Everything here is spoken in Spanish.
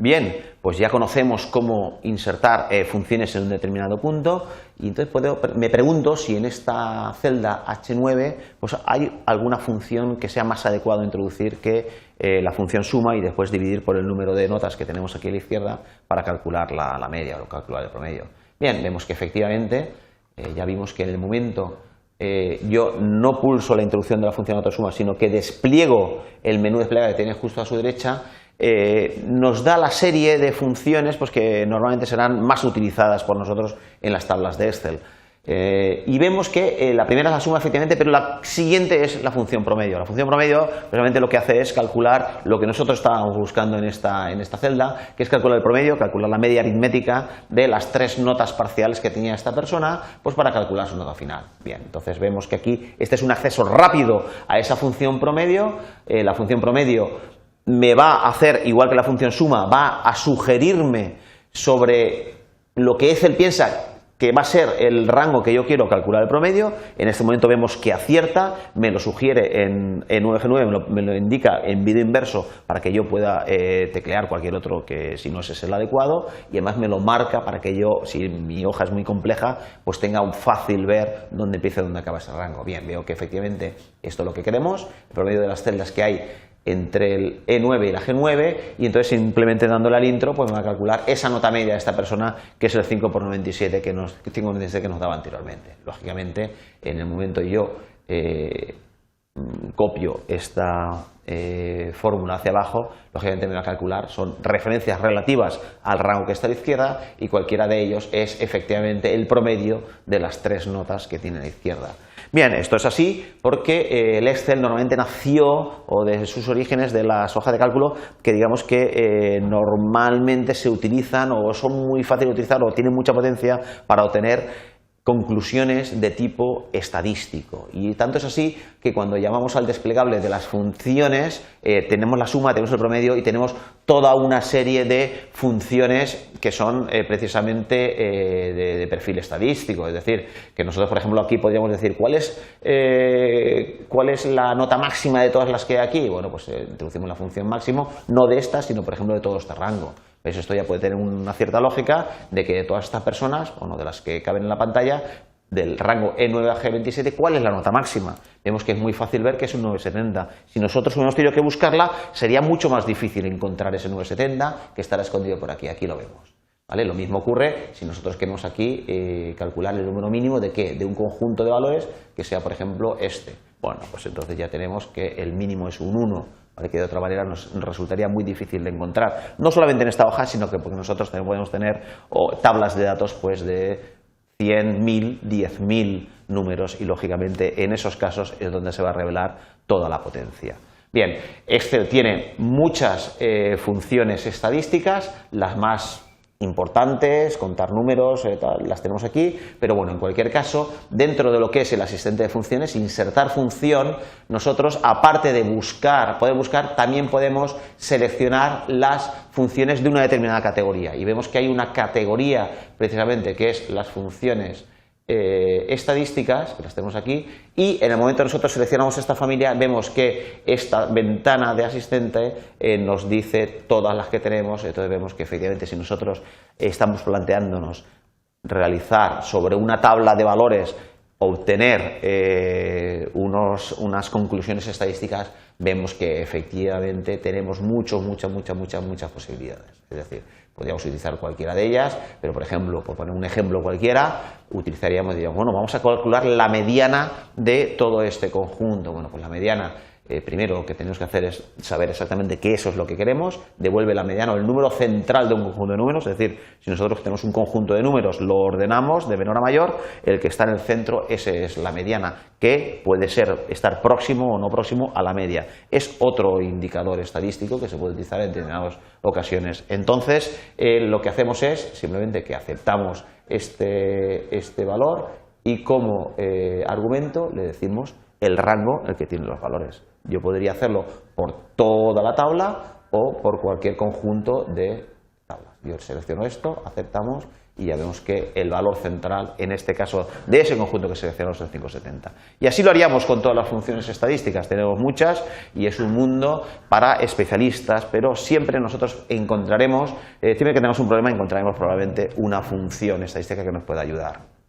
Bien, pues ya conocemos cómo insertar funciones en un determinado punto y entonces me pregunto si en esta celda H9 pues hay alguna función que sea más adecuado introducir que la función suma y después dividir por el número de notas que tenemos aquí a la izquierda para calcular la media o calcular el promedio. Bien, vemos que efectivamente ya vimos que en el momento yo no pulso la introducción de la función autosuma, sino que despliego el menú desplegable que tiene justo a su derecha. Nos da la serie de funciones pues, que normalmente serán más utilizadas por nosotros en las tablas de Excel. Y vemos que la primera es la suma efectivamente, pero la siguiente es la función promedio. La función promedio realmente lo que hace es calcular lo que nosotros estábamos buscando en esta celda, que es calcular el promedio, calcular la media aritmética de las 3 notas parciales que tenía esta persona, pues para calcular su nota final. Bien, entonces vemos que aquí este es un acceso rápido a esa función promedio. La función promedio me va a hacer, igual que la función suma, va a sugerirme sobre lo que Excel piensa que va a ser el rango que yo quiero calcular el promedio. En este momento vemos que acierta, me lo sugiere en 9G9, me lo indica en vídeo inverso para que yo pueda teclear cualquier otro que si no ese es el adecuado, y además me lo marca para que yo, si mi hoja es muy compleja, pues tenga un fácil ver dónde empieza y dónde acaba ese rango. Bien, veo que efectivamente esto es lo que queremos, el promedio de las celdas que hay entre el E9 y la G9, y entonces simplemente dándole al intro pues me va a calcular esa nota media de esta persona, que es el 5 por 97 que nos daba anteriormente. Lógicamente, en el momento yo copio esta fórmula hacia abajo, lógicamente me va a calcular, son referencias relativas al rango que está a la izquierda y cualquiera de ellos es efectivamente el promedio de las 3 notas que tiene a la izquierda. Bien, esto es así porque el Excel normalmente nació, o de sus orígenes, de las hojas de cálculo que digamos que normalmente se utilizan o son muy fáciles de utilizar o tienen mucha potencia para obtener conclusiones de tipo estadístico, y tanto es así que cuando llamamos al desplegable de las funciones tenemos la suma, tenemos el promedio y tenemos toda una serie de funciones que son precisamente de perfil estadístico. Es decir, que nosotros por ejemplo aquí podríamos decir ¿cuál es la nota máxima de todas las que hay aquí? Bueno, pues introducimos la función máximo, no de esta, sino por ejemplo de todo este rango. ¿Veis? Esto ya puede tener una cierta lógica de que de todas estas personas, o no, de las que caben en la pantalla, del rango E9 a G27, ¿cuál es la nota máxima? Vemos que es muy fácil ver que es un 970. Si nosotros hubiéramos tenido que buscarla, sería mucho más difícil encontrar ese 970 que estará escondido por aquí. Aquí lo vemos. ¿Vale? Lo mismo ocurre si nosotros queremos aquí calcular el número mínimo de ¿qué? De un conjunto de valores que sea, por ejemplo, este. Bueno, pues entonces ya tenemos que el mínimo es un 1. Que de otra manera nos resultaría muy difícil de encontrar, no solamente en esta hoja, sino que porque nosotros también podemos tener tablas de datos pues de 100, 1000, 10.000 números, y lógicamente en esos casos es donde se va a revelar toda la potencia. Bien, Excel tiene muchas funciones estadísticas, las más importantes, contar números, las tenemos aquí, pero bueno, en cualquier caso, dentro de lo que es el asistente de funciones, insertar función, nosotros aparte de poder buscar, también podemos seleccionar las funciones de una determinada categoría, y vemos que hay una categoría precisamente que es las funciones estadísticas, que las tenemos aquí, y en el momento que nosotros seleccionamos esta familia vemos que esta ventana de asistente nos dice todas las que tenemos. Entonces vemos que efectivamente si nosotros estamos planteándonos realizar sobre una tabla de valores, obtener unas conclusiones estadísticas, vemos que efectivamente tenemos muchas posibilidades. Es decir, podríamos utilizar cualquiera de ellas, pero por ejemplo, por poner un ejemplo cualquiera, utilizaríamos, diríamos, bueno, vamos a calcular la mediana de todo este conjunto. Bueno, pues la mediana, primero lo que tenemos que hacer es saber exactamente que eso es lo que queremos, devuelve la mediana o el número central de un conjunto de números, es decir, si nosotros tenemos un conjunto de números, lo ordenamos de menor a mayor, el que está en el centro, ese es la mediana, que puede estar próximo o no próximo a la media. Es otro indicador estadístico que se puede utilizar en determinadas ocasiones. Entonces, lo que hacemos es simplemente que aceptamos este valor y como argumento le decimos el rango en el que tienen los valores. Yo podría hacerlo por toda la tabla o por cualquier conjunto de tablas. Yo selecciono esto, aceptamos y ya vemos que el valor central, en este caso, de ese conjunto que seleccionamos es el 570. Y así lo haríamos con todas las funciones estadísticas, tenemos muchas y es un mundo para especialistas, pero siempre nosotros encontraremos, siempre que tengamos un problema, encontraremos probablemente una función estadística que nos pueda ayudar.